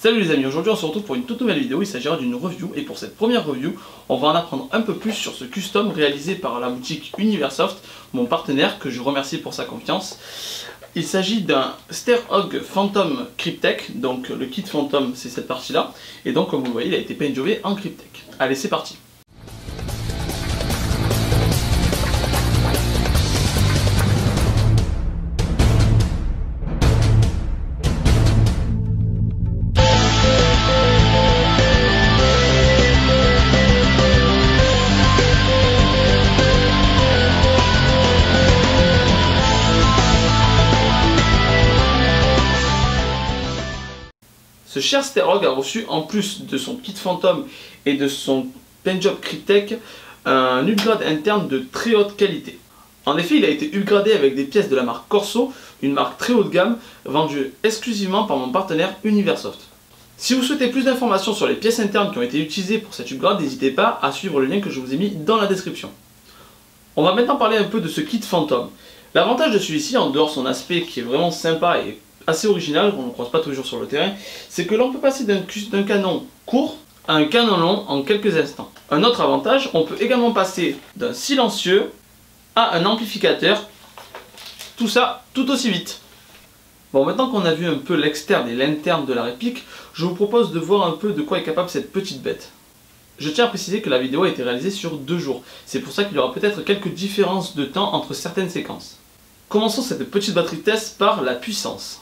Salut les amis, aujourd'hui on se retrouve pour une toute nouvelle vidéo, il s'agira d'une review et pour cette première review, on va en apprendre un peu plus sur ce custom réalisé par la boutique Universoft, mon partenaire que je remercie pour sa confiance. Il s'agit d'un Stairhog Phantom Cryptek, donc le kit Phantom c'est cette partie là, et donc comme vous le voyez il a été paint-jobé en Cryptek. Allez c'est parti. Ce cher Stairhog a reçu, en plus de son kit Phantom et de son paint-job Cryptek, un upgrade interne de très haute qualité. En effet, il a été upgradé avec des pièces de la marque Corso, une marque très haut de gamme, vendue exclusivement par mon partenaire Universoft. Si vous souhaitez plus d'informations sur les pièces internes qui ont été utilisées pour cet upgrade, n'hésitez pas à suivre le lien que je vous ai mis dans la description. On va maintenant parler un peu de ce kit Phantom. L'avantage de celui-ci, en dehors de son aspect qui est vraiment sympa et assez original, qu'on ne croise pas toujours sur le terrain, c'est que l'on peut passer d'un canon court à un canon long en quelques instants. Un autre avantage, on peut également passer d'un silencieux à un amplificateur, tout ça tout aussi vite. Bon, maintenant qu'on a vu un peu l'externe et l'interne de la réplique, je vous propose de voir un peu de quoi est capable cette petite bête. Je tiens à préciser que la vidéo a été réalisée sur 2 jours, c'est pour ça qu'il y aura peut-être quelques différences de temps entre certaines séquences. Commençons cette petite batterie test par la puissance.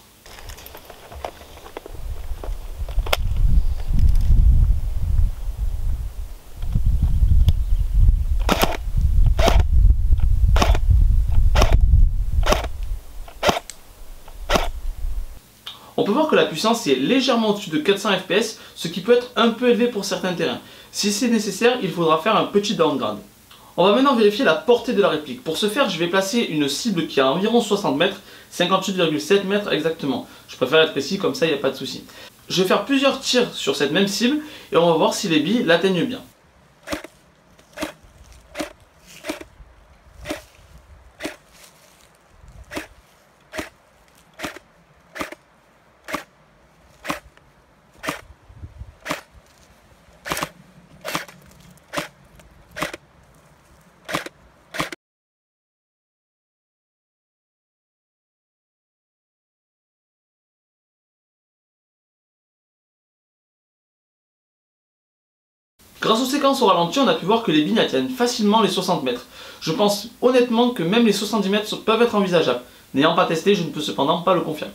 On peut voir que la puissance est légèrement au-dessus de 400 fps, ce qui peut être un peu élevé pour certains terrains. Si c'est nécessaire, il faudra faire un petit downgrade. On va maintenant vérifier la portée de la réplique. Pour ce faire, je vais placer une cible qui a environ 60 mètres, 58,7 mètres exactement. Je préfère être précis, comme ça il n'y a pas de souci. Je vais faire plusieurs tirs sur cette même cible et on va voir si les billes l'atteignent bien. Grâce aux séquences au ralenti, on a pu voir que les billes atteignent facilement les 60 mètres. Je pense honnêtement que même les 70 mètres peuvent être envisageables. N'ayant pas testé, je ne peux cependant pas le confirmer.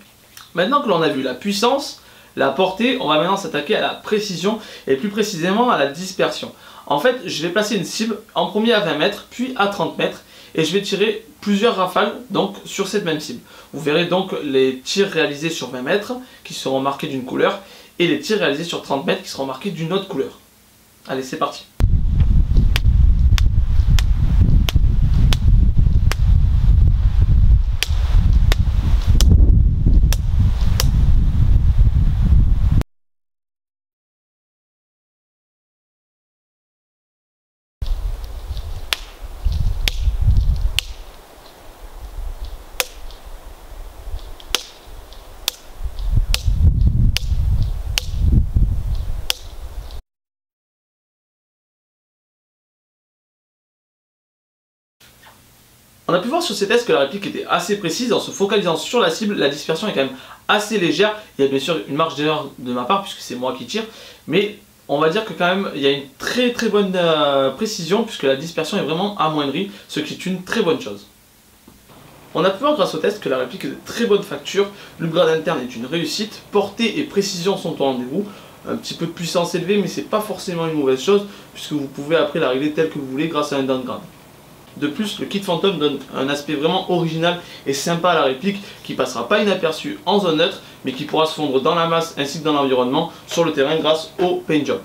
Maintenant que l'on a vu la puissance, la portée, on va maintenant s'attaquer à la précision et plus précisément à la dispersion. En fait, je vais placer une cible en premier à 20 mètres, puis à 30 mètres et je vais tirer plusieurs rafales donc sur cette même cible. Vous verrez donc les tirs réalisés sur 20 mètres qui seront marqués d'une couleur et les tirs réalisés sur 30 mètres qui seront marqués d'une autre couleur. Allez, c'est parti. On a pu voir sur ces tests que la réplique était assez précise en se focalisant sur la cible, la dispersion est quand même assez légère. Il y a bien sûr une marge d'erreur de ma part puisque c'est moi qui tire, mais on va dire que quand même il y a une très bonne précision puisque la dispersion est vraiment amoindrie, ce qui est une très bonne chose. On a pu voir grâce au test que la réplique est de très bonne facture, l'upgrade interne est une réussite, portée et précision sont au rendez-vous. Un petit peu de puissance élevée mais c'est pas forcément une mauvaise chose puisque vous pouvez après la régler telle que vous voulez grâce à un downgrade. De plus, le kit Phantom donne un aspect vraiment original et sympa à la réplique qui passera pas inaperçu en zone neutre mais qui pourra se fondre dans la masse ainsi que dans l'environnement sur le terrain grâce au paint job.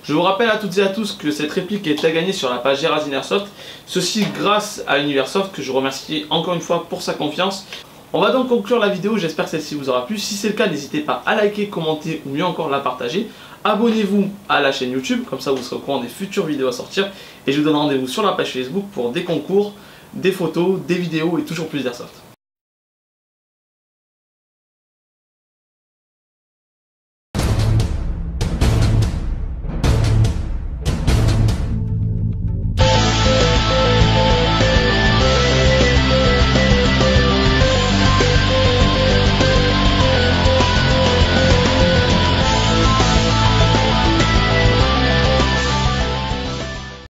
Je vous rappelle à toutes et à tous que cette réplique est à gagner sur la page Gérard Universoft, ceci grâce à Universoft que je remercie encore une fois pour sa confiance. On va donc conclure la vidéo, j'espère que celle-ci vous aura plu. Si c'est le cas, n'hésitez pas à liker, commenter ou mieux encore la partager. Abonnez-vous à la chaîne YouTube, comme ça vous serez au courant des futures vidéos à sortir. Et je vous donne rendez-vous sur la page Facebook pour des concours, des photos, des vidéos et toujours plus d'airsoft.